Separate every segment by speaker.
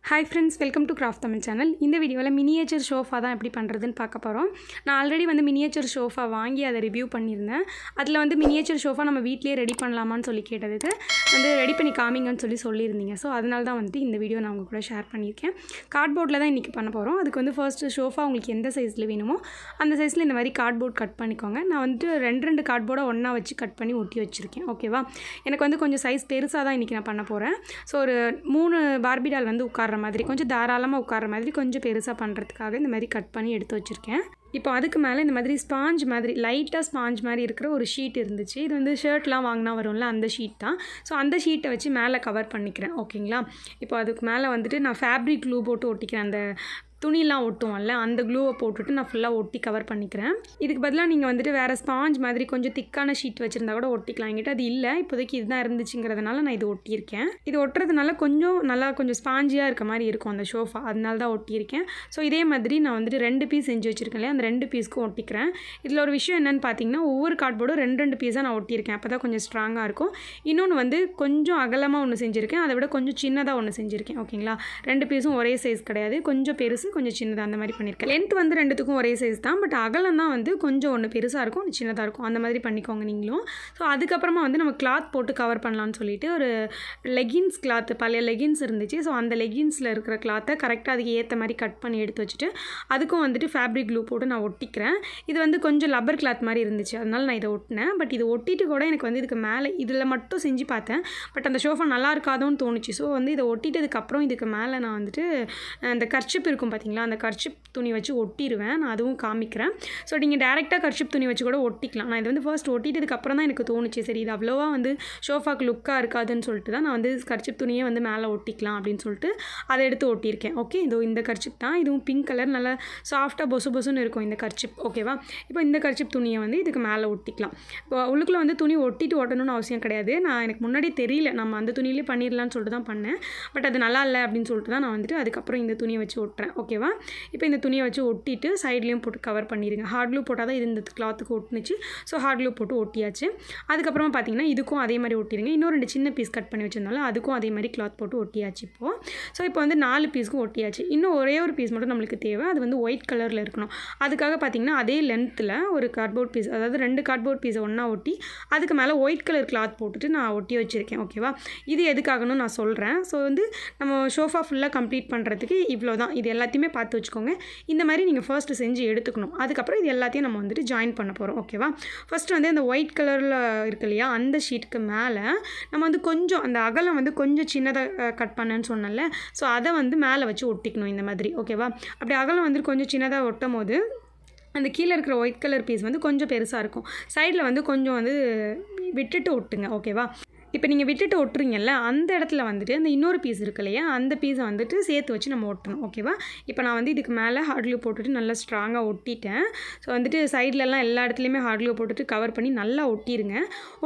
Speaker 1: Hi friends, welcome to Craft Tamil channel. இந்த வீடியோவில் miniature sofa தான் எப்படி பண்ணுறதுன்னு பார்க்க போகிறோம். நான் ஆல்ரெடி மினியேச்சர் ஷோஃபா வாங்கி அதை ரிவ்யூ பண்ணியிருந்தேன். அதில் மினியேச்சர் ஷோஃபா நம்ம வீட்டிலேயே ரெடி பண்ணலாமான்னு சொல்லி கேட்டதுக்கு ரெடி பண்ணி காமிங்கன்னு சொல்லியிருந்தீங்க. ஸோ அதனால தான் இந்த வீடியோ நான் உங்கள் கூட ஷேர் பண்ணியிருக்கேன். கார்ட்போர்டில் தான் இன்றைக்கி பண்ண போகிறோம். அதுக்கு ஃபர்ஸ்ட்டு ஷோஃபா உங்களுக்கு எந்த சைஸில் வேணுமோ அந்த சைஸில் இந்த மாதிரி கார்ட்போர்ட் கட் பண்ணிக்கோங்க. நான் ரெண்டு கார்ட்போர்டை ஒன்றா வச்சு கட் பண்ணி ஒட்டி வச்சுருக்கேன். ஓகேவா, எனக்கு கொஞ்சம் சைஸ் பெருசாக தான் இன்றைக்கி நான் பண்ண போகிறேன். ஸோ ஒரு 3 பார்பி டால் உட்கார்ற மாதிரி கொஞ்சம் தாராளமாக உட்கார்ற மாதிரி கொஞ்சம் பெருசாக பண்ணுறதுக்காக இந்த மாதிரி கட் பண்ணி எடுத்து வச்சுருக்கேன். இப்போ அதுக்கு மேலே இந்த மாதிரி ஸ்பாஞ்ச் மாதிரி லைட்டாக ஸ்பாஞ்ச் மாதிரி இருக்கிற ஒரு ஷீட் இருந்துச்சு. இது ஷர்ட்லாம் வாங்கினா வரும்ல அந்த ஷீட் தான். ஸோ அந்த ஷீட்டை வச்சு மேலே கவர் பண்ணிக்கிறேன். ஓகேங்களா, இப்போ அதுக்கு மேலே நான் ஃபேப்ரிக் க்ளூ போட்டு ஒட்டிக்கிறேன். அந்த துணியெலாம் ஒட்டுவோம்ல அந்த க்ளூவை போட்டுட்டு நான் ஃபுல்லாக ஒட்டி கவர் பண்ணிக்கிறேன். இதுக்கு பதிலாக நீங்கள் வேறு ஸ்பாஞ்ச் மாதிரி கொஞ்சம் திக்கான ஷீட் வச்சுருந்தா கூட ஒட்டிக்கலாம். என்கிட்ட அது இல்லை, இப்போதைக்கு இதுதான் இருந்துச்சுங்கிறதுனால நான் இது ஒட்டியிருக்கேன். இது ஒட்டுறதுனால கொஞ்சம் ஸ்பாஞ்சியாக இருக்க மாதிரி இருக்கும் அந்த ஷோஃபா, அதனால தான் ஒட்டியிருக்கேன். ஸோ இதே மாதிரி நான் 2 பீஸ் செஞ்சு வச்சுருக்கேன் இல்லையா, அந்த 2 பீஸ்க்கும் ஒட்டிக்கிறேன். இதில் ஒரு விஷயம் என்னென்னு பார்த்தீங்கன்னா, ஒவ்வொரு கார்ட்போர்டும் 2 பீஸாக நான் ஒட்டியிருக்கேன். அப்போ தான் கொஞ்சம் ஸ்ட்ராங்காக இருக்கும். இன்னொன்று கொஞ்சம் அகலமாக ஒன்று செஞ்சுருக்கேன், அதை விட கொஞ்சம் சின்னதாக ஒன்று செஞ்சுருக்கேன். ஓகேங்களா, 2 பீஸும் ஒரே சைஸ் கிடையாது, கொஞ்சம் பெருசு கொஞ்சம் சின்னதாக அந்த மாதிரி பண்ணியிருக்கேன். லென்த் ரெண்டுத்துக்கும் ஒரே சைஸ் தான், பட் அகலம் தான் கொஞ்சம் ஒன்று பெருசாக இருக்கும், ஒன்று சின்னதாக இருக்கும். அந்த மாதிரி பண்ணிக்கோங்க நீங்களும். ஸோ அதுக்கப்புறமா நம்ம கிளாத் போட்டு கவர் பண்ணலான்னு சொல்லிட்டு ஒரு லெகின்ஸ் கிளாத், பழைய லெகின்ஸ் இருந்துச்சு. ஸோ அந்த லெகின்ஸில் இருக்கிற கிளாத்தை கரெக்டாக அதுக்கு ஏற்ற மாதிரி கட் பண்ணி எடுத்து வச்சுட்டு அதுக்கும் ஃபேப்ரிக் க்ளூ போட்டு நான் ஒட்டிக்கிறேன். இது கொஞ்சம் லப்பர் கிளாத் மாதிரி இருந்துச்சு, அதனால நான் இதை ஒட்டினேன். பட் இது ஒட்டிட்டு கூட எனக்கு இதுக்கு மேலே இதில் மட்டும் செஞ்சு பார்த்தேன், பட் அந்த ஷோஃபா நல்லா இருக்காதோன்னு தோணுச்சு. ஸோ இதை ஒட்டிட்டதுக்கப்புறம் இதுக்கு மேலே நான் அந்த கர்ச்சிப் இருக்கும் பார்த்தீங்களா, அந்த கர்ச்சிப் துணி வச்சு ஒட்டிடுவேன். நான் அதுவும் காமிக்கிறேன். ஸோ நீங்கள் டேரெக்டாக கர்ச்சிப் துணி வச்சு கூட ஒட்டிக்கலாம். நான் இது ஃபர்ஸ்ட் ஒட்டிட்டதுக்கப்புறம் தான் எனக்கு தோணுச்சு, சரி இது அவ்வளோவா ஷோஃபாக்கு லுக்காக இருக்காதுன்னு சொல்லிட்டு தான் நான் கர்ச்சிப் துணியை மேலே ஒட்டிக்கலாம் அப்படின்னு சொல்லிட்டு அதை எடுத்து ஒட்டியிருக்கேன். ஓகே, இந்த கர்ச்சிப் தான், இதுவும் பிங்க் கலர், நல்லா சாஃப்டாக பொசுன்னு இருக்கும் இந்த கர்ச்சிப். ஓகேவா, இப்போ இந்த கர்ச்சிப் துணியை இதுக்கு மேலே ஒட்டிக்கலாம். இப்போ உள்ளுக்குள்ளே துணி ஒட்டிட்டு ஒட்டணும்னு அவசியம் கிடையாது. எனக்கு முன்னாடி தெரியல, நம்ம அந்த துணியிலே பண்ணிடலான்னு சொல்லிட்டு தான் பண்ணேன். பட் அது நல்லா இல்லை அப்படின்னு சொல்லிட்டு தான் நான் அதுக்கப்புறம் இந்த துணியை வச்சு ஒட்டுறேன். ஓகேவா, இப்போ இந்த துணியை வச்சு ஒட்டிட்டு சைட்லேயும் போட்டு கவர் பண்ணிடுங்க. ஹார்ட் க்ளூ போட்டால் தான் இது இந்த கிளாத்துக்கு ஒட்டுனுச்சு. ஸோ ஹார்ட் க்ளூ போட்டு ஒட்டியாச்சு. அதுக்கப்புறமா பார்த்தீங்கன்னா இதுக்கும் அதே மாதிரி ஒட்டிடுங்க. இன்னும் 2 சின்ன பீஸ் கட் பண்ணி வச்சிருந்தாலும் அதுக்கும் அதே மாதிரி கிளாத் போட்டு ஒட்டியாச்சு. இப்போ 4 பீஸ்க்கும் ஒட்டியாச்சு. இன்னும் ஒரே ஒரு பீஸ் மட்டும் நம்மளுக்கு தேவை. அது ஒயிட் கலரில் இருக்கணும். அதுக்காக பார்த்தீங்கன்னா அதே லென்த்தில் ஒரு கார்ட்போர்ட் பீஸ், அதாவது 2 கார்ட்போர்ட் பீஸை ஒன்றா ஒட்டி அதுக்கு மேலே ஒயிட் கலர் கிளாத் போட்டுட்டு நான் ஒட்டி வச்சுருக்கேன். ஓகேவா, இது எதுக்காகணும் நான் சொல்கிறேன். ஸோ நம்ம ஷோஃபா ஃபுல்லாக கம்ப்ளீட் பண்ணுறதுக்கு இவ்வளோ தான். இது எல்லாத்தையுமே பார்த்து வச்சுக்கோங்க. இந்த மாதிரி நீங்கள் ஃபர்ஸ்ட்டு செஞ்சு எடுத்துக்கணும். அதுக்கப்புறம் இது எல்லாத்தையும் நம்ம ஜாயின் பண்ண போகிறோம். ஓகேவா, ஃபஸ்ட்டு அந்த ஒயிட் கலரில் இருக்கு இல்லையா, அந்த ஷீட்டுக்கு மேலே நம்ம கொஞ்சம் அந்த அகலம் கொஞ்சம் சின்னதாக கட் பண்ணேன்னு சொன்னல, ஸோ அதை மேலே வச்சு ஒட்டிக்கணும் இந்த மாதிரி. ஓகேவா, அப்படி அகலம் கொஞ்சம் சின்னதாக ஒட்டும் போது அந்த கீழே இருக்கிற ஒயிட் கலர் பீஸ் கொஞ்சம் பெருசாக இருக்கும். சைடில் கொஞ்சம் விட்டுட்டு ஒட்டுங்க. ஓகேவா, இப்போ நீங்கள் விட்டுட்டு ஒட்டுறீங்கல்ல, அந்த இடத்துல அந்த இன்னொரு பீஸ் இருக்கு இல்லையா, அந்த பீஸை சேர்த்து வச்சு நம்ம ஒட்டணும். ஓகேவா, இப்போ நான் இதுக்கு மேலே ஹார்ட் க்ளூ போட்டுட்டு நல்லா ஸ்ட்ராங்காக ஒட்டிட்டேன். ஸோ சைட்லலாம் எல்லா இடத்துலையுமே ஹார்ட் க்ளூ போட்டுட்டு கவர் பண்ணி நல்லா ஒட்டிடுங்க.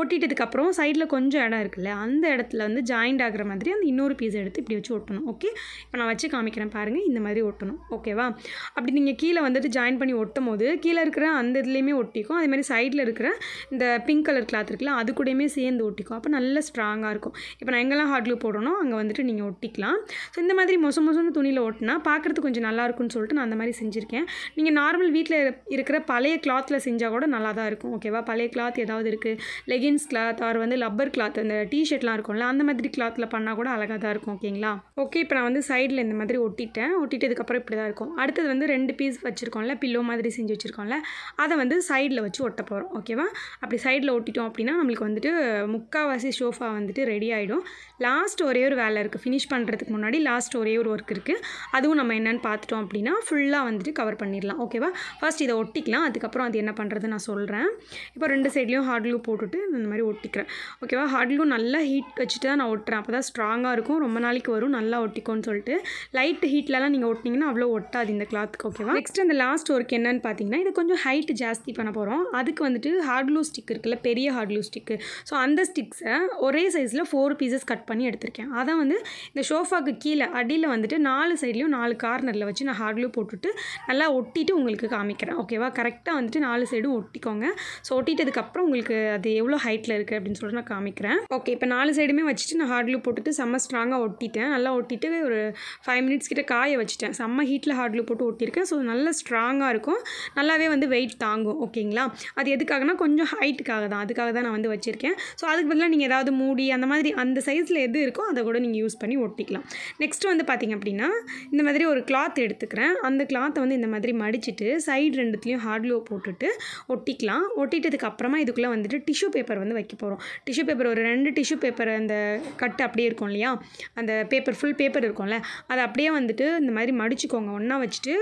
Speaker 1: ஒட்டிட்டதுக்கப்புறம் சைடில் கொஞ்சம் இடம் இருக்குல்ல, அந்த இடத்துல ஜாயிண்ட் ஆகிற மாதிரி அந்த இன்னொரு பீஸை எடுத்து இப்படி வச்சு ஒட்டணும். ஓகே, இப்போ நான் வச்சு காமிக்கிறேன் பாருங்கள், இந்த மாதிரி ஒட்டணும். ஓகேவா, அப்படி நீங்கள் கீழே ஜாயின் பண்ணி ஒட்டும் போது கீழே இருக்கிற அந்த இதுலேயுமே ஒட்டிக்கும். அதேமாதிரி சைடில் இருக்கிற இந்த பிங்க் கலர் கிளாத் இருக்குல்ல, அது கூடயுமே சேர்ந்து ஒட்டிக்கும். அப்போ நல்ல ஸ்ட்ராங்காக இருக்கும். இப்போ நான் எங்கெல்லாம் ஹார்ட் க்ளூ போடணும் அங்கே நீங்கள் ஒட்டிக்கலாம். ஸோ இந்த மாதிரி மொசன்னு துணியில் ஒட்டினா பார்க்குறதுக்கு கொஞ்சம் நல்லா இருக்கும்னு சொல்லிட்டு நான் அந்த மாதிரி செஞ்சுருக்கேன். நீங்கள் நார்மல் வீட்டில் இருக்கிற பழைய கிளாத்தில் செஞ்சால் கூட நல்லா தான் இருக்கும். ஓகேவா, பழைய கிளாத் ஏதாவது இருக்குது, leggings cloth or rubber cloth, அந்த டிஷர்ட்லாம் இருக்கும்ல, அந்த மாதிரி கிளாத்தில் பண்ணால் கூட அழகாக தான் இருக்கும். ஓகேங்களா, ஓகே, இப்போ நான் சைடில் இந்த மாதிரி ஒட்டிட்டதுக்கப்புறம் இப்படி தான் இருக்கும். அடுத்தது 2 பீஸ் வச்சுருக்கோம்ல, பில்லோ மாதிரி செஞ்சு வச்சுருக்கோம்ல, அதை சைடில் வச்சு ஒட்ட போகிறோம். ஓகேவா, அப்படி சைடில் ஒட்டிட்டோம் அப்படின்னா நம்மளுக்கு முக்கால்வாசி ஷோஃபா ரெடி ஆகிடும். லாஸ்ட் ஒரே ஒரு வேலை இருக்குது, ஃபினிஷ் பண்ணுறதுக்கு முன்னாடி லாஸ்ட் ஒரே ஒரு ஒர்க் இருக்குது. அதுவும் நம்ம என்னென்னு பார்த்துட்டோம் அப்படின்னா ஃபுல்லாக கவர் பண்ணிடலாம். ஓகேவா, ஃபர்ஸ்ட் இதை ஒட்டிக்கலாம், அதுக்கப்புறம் அது என்ன பண்ணுறது நான் சொல்கிறேன். இப்போ 2 சைட்லேயும் ஹார்ட் க்ளூ போட்டுட்டு இந்த மாதிரி ஒட்டிக்கிறேன். ஓகேவா, ஹார்ட் க்ளூ நல்லா ஹீட் வச்சுட்டு தான் நான் ஒட்டுறேன். அப்போ தான் ஸ்ட்ராங்காக இருக்கும், ரொம்ப நாளைக்கு வரும், நல்லா ஒட்டிக்கோன்னு சொல்லிட்டு. லைட் ஹீட்லலாம் நீங்கள் ஒட்டினீங்கன்னா அவ்வளோ ஒட்டாது இந்த கிளாத்துக்கு. ஓகேவா, நெக்ஸ்ட் அந்த லாஸ்ட் ஒர்க் என்னென்னு பார்த்தீங்கன்னா, இது கொஞ்சம் ஹைட் ஜாஸ்தி பண்ண போகிறோம். அதுக்கு ஹார்ட் க்ளூ ஸ்டிக் இருக்குல்ல, பெரிய ஹார்ட் க்ளூ ஸ்டிக்கு. ஸோ அந்த ஸ்டிக்ஸை ஒரே சைஸில் 4 பீசஸ் கட் பண்ணி எடுத்திருக்கேன். அதை வந்து இந்த ஷோஃபாக்கு கீழே அடியில் வந்துட்டு 4 சைட்லேயும் 4 கார்னரில் வச்சு நான் ஹார்ட் க்ளூ போட்டுட்டு நல்லா ஒட்டிட்டு உங்களுக்கு காமிக்கிறேன். ஓகேவா? கரெக்டாக வந்துட்டு 4 சைடும் ஒட்டிக்கோங்க. ஸோ ஒட்டிட்டதுக்கப்புறம் உங்களுக்கு அது எவ்வளோ ஹைட்டில் இருக்குது அப்படின்னு சொல்லிட்டு நான் காமிக்கிறேன். ஓகே, இப்போ 4 சைடுமே வச்சுட்டு நான் ஹார்ட் க்ளூ போட்டுட்டு செம்ம ஸ்ட்ராங்காக ஒட்டிட்டேன். நல்லா ஒட்டிட்டு ஒரு 5 மினிட்ஸ் கிட்ட காய வச்சுட்டேன். செம்ம ஹீட்டில் ஹார்ட் க்ளூ போட்டு ஒட்டியிருக்கேன். ஸோ நல்லா ஸ்ட்ராங்காக இருக்கும், நல்லாவே வந்து வெயிட் தாங்கும். ஓகேங்களா? அது எதுக்காகனா கொஞ்சம் ஹைட்டுக்காக தான், அதுக்காக தான் நான் வந்து வச்சுருக்கேன். ஸோ அதுக்கு பதிலாக நீங்கள் ஏதாவது மூடி அந்த மாதிரி அந்த சைஸில் எது இருக்கோ அதை கூட நீங்கள் யூஸ் பண்ணி ஒட்டிக்கலாம். நெக்ஸ்ட் வந்து பார்த்திங்க அப்படின்னா இந்த மாதிரி ஒரு கிளாத் எடுத்துக்கிறேன். அந்த கிளாத்தை வந்து இந்த மாதிரி மடிச்சுட்டு சைடு ரெண்டுத்துலேயும் ஹார்ட் க்ளூ போட்டுட்டு ஒட்டிக்கலாம். ஒட்டிட்டதுக்கு அப்புறமா இதுக்குள்ளே வந்துட்டு டிஷ்யூ பேப்பர் வந்து வைக்க போகிறோம். டிஷ்யூ பேப்பர் ஒரு 2 டிஷ்யூ பேப்பர் அந்த கட்டு அப்படியே இருக்கும் இல்லையா, அந்த பேப்பர் ஃபுல் பேப்பர் இருக்கும்ல, அதை அப்படியே வந்துட்டு இந்த மாதிரி மடிச்சுக்கோங்க. ஒன்றா வச்சுட்டு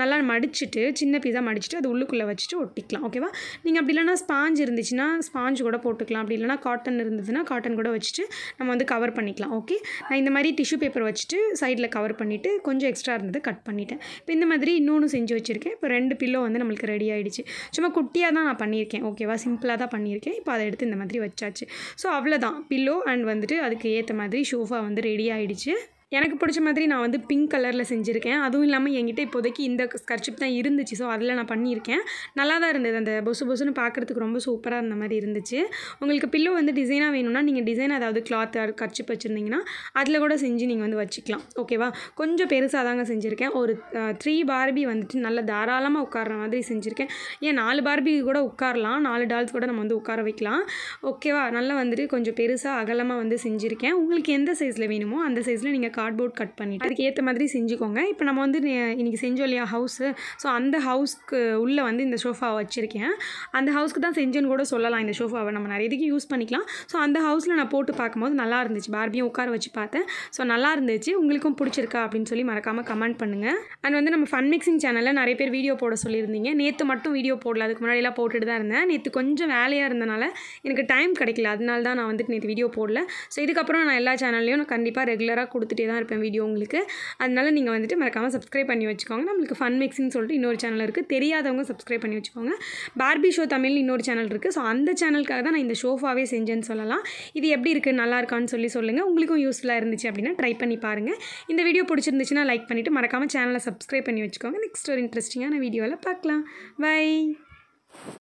Speaker 1: நல்லா மடிச்சுட்டு சின்ன பீஸாக மடிச்சுட்டு அது உள்ளுக்குள்ளே வச்சுட்டு ஒட்டிக்கலாம். ஓகேவா? நீங்கள் அப்படி இல்லைனா ஸ்பாஞ்ச் இருந்துச்சுன்னா ஸ்பாஞ்ச் கூட போட்டுக்கலாம். அப்படி இல்லைனா காட்டன் இருந்ததுன்னா காட்டன் கூட வச்சுட்டு நம்ம வந்து கவர் பண்ணிக்கலாம். ஓகே, நான் இந்த மாதிரி டிஷ்யூ பேப்பர் வச்சுட்டு சைடில் கவர் பண்ணிவிட்டு கொஞ்சம் எக்ஸ்ட்ரா இருந்தது கட் பண்ணிட்டேன். இப்போ இந்த மாதிரி இன்னொன்று செஞ்சு வச்சுருக்கேன். இப்போ 2 பில்லோ வந்து நம்மளுக்கு ரெடி ஆகிடுச்சு. சும்மா குட்டியாக தான் நான் பண்ணியிருக்கேன். ஓகேவா? சிம்பிளாக தான் பண்ணியிருக்கேன். இப்போ அதை எடுத்து இந்த மாதிரி வச்சாச்சு. ஸோ அவ்வளோதான், பில்லோ அண்ட் வந்துட்டு அதுக்கு ஏற்ற மாதிரி ஷோஃபா வந்து ரெடி ஆகிடுச்சு. எனக்கு பிடிச்ச மாதிரி நான் வந்து பிங்க் கலரில் செஞ்சுருக்கேன். அதுவும் இல்லாமல் என்கிட்ட இப்போதைக்கு இந்த கர்ச்சிப் தான் இருந்துச்சு. ஸோ அதில் நான் பண்ணியிருக்கேன். நல்லா தான் இருந்தது. அந்த பொசு பொசுன்னு பார்க்குறதுக்கு ரொம்ப சூப்பராக இருந்த மாதிரி இருந்துச்சு. உங்களுக்கு பில்லோ வந்து டிசைனாக வேணும்னா நீங்கள் டிசைன் அதாவது கிளாத் கர்ச்சிப் வச்சுருந்தீங்கன்னா அதில் கூட செஞ்சு நீங்கள் வந்து வச்சுக்கலாம். ஓகேவா? கொஞ்சம் பெருசாக தாங்க செஞ்சுருக்கேன். ஒரு 3 பார்பி வந்துட்டு நல்லா தாராளமாக உட்கார்ற மாதிரி செஞ்சுருக்கேன். ஏன் 4 பார்பி கூட உட்காரலாம், 4 டால்ஸ் கூட நம்ம வந்து உட்கார வைக்கலாம். ஓகேவா? நல்லா வந்துட்டு கொஞ்சம் பெருசாக அகலமாக வந்து செஞ்சுருக்கேன். உங்களுக்கு எந்த சைஸில் வேணுமோ அந்த சைஸில் நீங்கள் கார்ட்போர்ட் கட் பண்ணிவிட்டு அதுக்கு ஏற்ற மாதிரி செஞ்சுக்கோங்க. இப்போ நம்ம வந்து இன்றைக்கி செஞ்சோம் இல்லையா ஹவுஸு, ஸோ அந்த ஹவுஸ்க்கு உள்ளே வந்து இந்த ஷோஃபாவை வச்சுருக்கேன். அந்த ஹவுஸ்க்கு தான் செஞ்சேன்னு கூட சொல்லலாம். இந்த ஷோஃபாவை நம்ம நிறைய இதுக்கு யூஸ் பண்ணிக்கலாம். ஸோ அந்த ஹவுஸில் நான் போட்டு பார்க்கும்போது நல்லா இருந்துச்சு. பார்பியும் உட்கார வச்சு பார்த்தேன். ஸோ நல்லா இருந்துச்சு. உங்களுக்கும் பிடிச்சிருக்கா அப்படின்னு சொல்லி மறக்காமல் கமெண்ட் பண்ணுங்கள். அண்ட் வந்து நம்ம ஃபன் மிக்சிங் சேனலில் நிறைய பேர் வீடியோ போட சொல்லியிருந்தீங்க. நேற்று மட்டும் வீடியோ போடல, அதுக்கு முன்னாடியெல்லாம் போட்டுட்டு தான் இருந்தேன். நேற்று கொஞ்சம் வேலையாக இருந்தனால எனக்கு டைம் கிடைக்கல, அதனால தான் நான் வந்துட்டு நேற்று வீடியோ போடல. ஸோ இதுக்கப்புறம் நான் எல்லா சேனல்லையும் நான் கண்டிப்பாக ரெகுலராக கொடுத்துட்டே தான் இருப்பேன் வீடியோ உங்களுக்கு. அதனால நீங்கள் வந்துட்டு மறக்காமல் சப்ஸ்கிரைப் பண்ணி வச்சுக்கோங்க. நம்மளுக்கு ஃபன் மிக்ஸின்னு சொல்லிட்டு இன்னொரு சேனல் இருக்குது, தெரியாதவங்க சப்ஸ்கிரைப் பண்ணி வச்சுக்கோங்க. பார்பி ஷோ தமிழ்னு இன்னொரு சேனல் இருக்குது. ஸோ அந்த சேனலுக்காக தான் நான் இந்த ஷோஃபாவே செஞ்சேன்னு சொல்லலாம். இது எப்படி இருக்குது, நல்லா இருக்கான்னு சொல்லுங்கள். உங்களுக்கும் யூஸ்ஃபுல்லாக இருந்துச்சு அப்படின்னா ட்ரை பண்ணி பாருங்கள். இந்த வீடியோ பிடிச்சிருந்துச்சுன்னா லைக் பண்ணிவிட்டு மறக்காமல் சேனலை சப்ஸ்கிரைப் பண்ணி வச்சுக்கோங்க. நெக்ஸ்ட் ஒரு இன்ட்ரெஸ்டிங்கான வீடியோவில் பார்க்கலாம். பை.